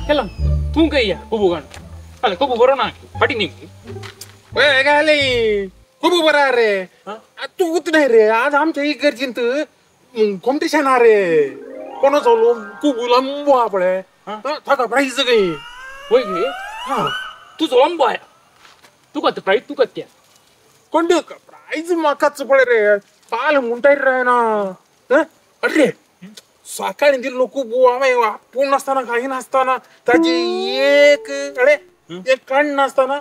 Kela, tunggu ya, kubukan. Kalau kubu corona, pati nih. Weh kali, kubu berare. Tunggu tuh deh re, आज आमच्या इकडची competition आहे. कोणाचा कुबू लांब आपले. था प्राइस काही. होय गे? तू लांब आहे. तू का प्राइस तू का क्या? कोणते प्राइस माकाच पडे रे. पाल मुंटाई रे ना. अरे सकाळी दिल लोक आम्ही पूर्ण नसताना काही नसताना त्याची एक काढ नसताना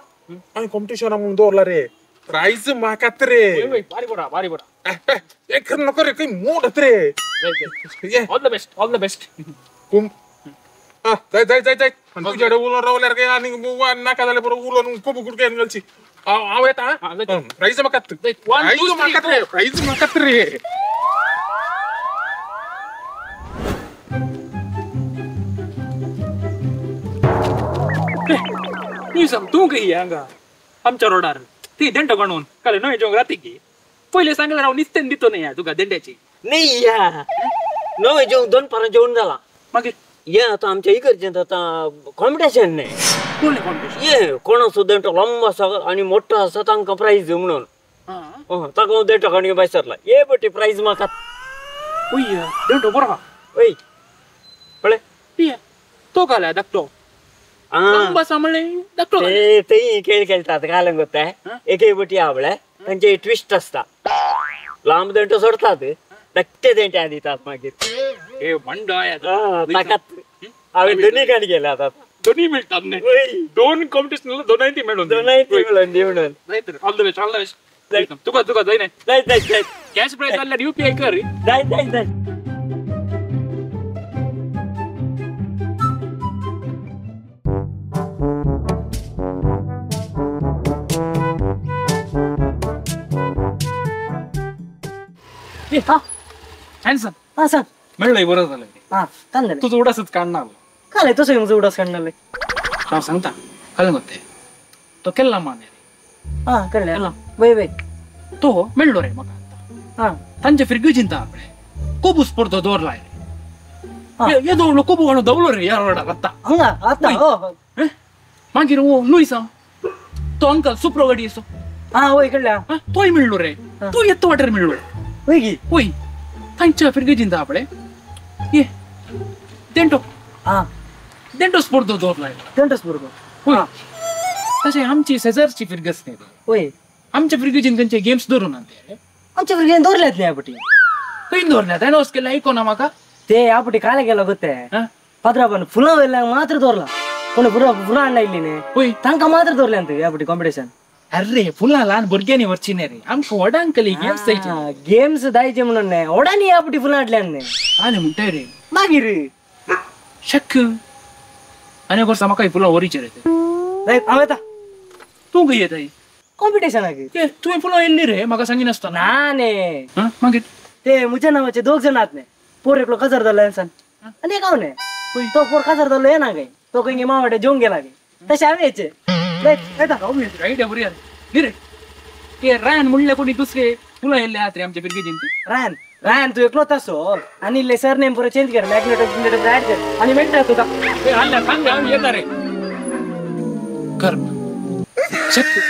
आणि कॉम्पिटिशन म्हणून दोरला रे प्राइस माकात रे बारी बडा एक नको रे काही मोठ रे ऑल द बेस्ट कुम जाय तुझ्याकडे उलून रावल्यार काय आणि नाका झाले बरोबर उलून खूप गुडके घालची आव येता प्राइस माकात प्राइस माकात रे तू काही अंगा आमच्या रोडार ती देंट गणून काल नवी जेवण राहते की पहिले सांगायला राव निस्तेन देतो नाही तुका देंड्याची नाही या नवे जेवण 2 पारा जेवण झाला मग या आता आमच्या इकडचे आता कॉम्पिटिशन नाही कोण कॉम्पिटिशन ये कोणा देंट लंबा सगळं आणि मोठा असा तांका प्राइज म्हणून ताका देंट गणी बायसरला ये बटी प्राइज माका ओय देंट बरोबर ओय पळे पिया तो काला दाखतो लंबा सांभाळले दाखतो ते खेळ खेळतात काय गोत्ता एके बटी आवळ्या त्यांचे ट्विस्ट असतात लांब देंट सोडतात धाकटे देंट्या दितात मागीर ए मंडा ताकात हांवें दोनी काणी गेले आता दोन्ही मिळतात नाही दोन कॉम्पिटिशन दोनांती मिळून ऑल द बेस्ट तुका जाय नाही कॅश प्राइस आल्यार यूपीआय कर जाय हॅन्सन सांग मिळलंय बरं झालं काय तुझं उडासच काढणार काय तसं माझं उडास काढणार हा सांगता काय म्हणते तो केला माने कळलं वय तो मिळलो रे मग तांच्या फिरगी चिंता आपले कोबू स्पर्धो दौरलाय ये दौडलो कोबू आणून दवलो रे या रोडात आता मागीर लुईसा तो अंकल सुप्रोगडी असो वय कळल्या तोय मिळलो रे तो येतो वाटेर मिळलो होय तांच्या फिरगी चिंता आपले ये देंटो स्पर्धो दौरलाय होय तसे आमची शेजारची फिरगस नाही होय आमच्या फिरगीचीन त्यांचे गेम्स धरून आणते आमच्या फिरगीन दौरल्यात नाही आपटी काही धोरण्यात आहे नोस केला ऐको ना माका ते आपटी काय गेला गोत्ते पत्रा पण फुलं वेळेला मात्र दौरला कोणी फुलं आणली नाही होय तांका मात्र दौरल्यांत आपटी कॉम्पिटिशन अरे फुला लहान भुरग्यांनी वरची नाही रे आमका वडांकली गेम्स जायचे गेम्स जायचे म्हणून नाही ओढानी आपटी फुलं आणल्यान नाही आले म्हणताय रे मागीर शक्य आणि वर्षा म्हाका फुला वरीचे रे आता तू काही येत आहे कॉम्पिटिशन आहे तुम्ही फुला येल्ली रे म्हाका सांगी नसता नाने मागीर ते मुझ्या नावाचे 2 जण आत नाही पोर एकलो कजर धरला इंसान आणि गाव नाही तो पोर कजर धरलो ये ना काही तो काही मावाटे जेवून गेला काही तसे आम्ही यायचे आयडिया बरी रे ते रान म्हणले कोणी दुसरे फुला येल्ले आहात रे आमच्या फिरगी जिंती रान तू एकलोच असो आणि सर नेम पुरा चेंज कर मॅग्नेटो ऍड कर आणि मेंट तुका सांग आम्ही येणार रे कर शक्य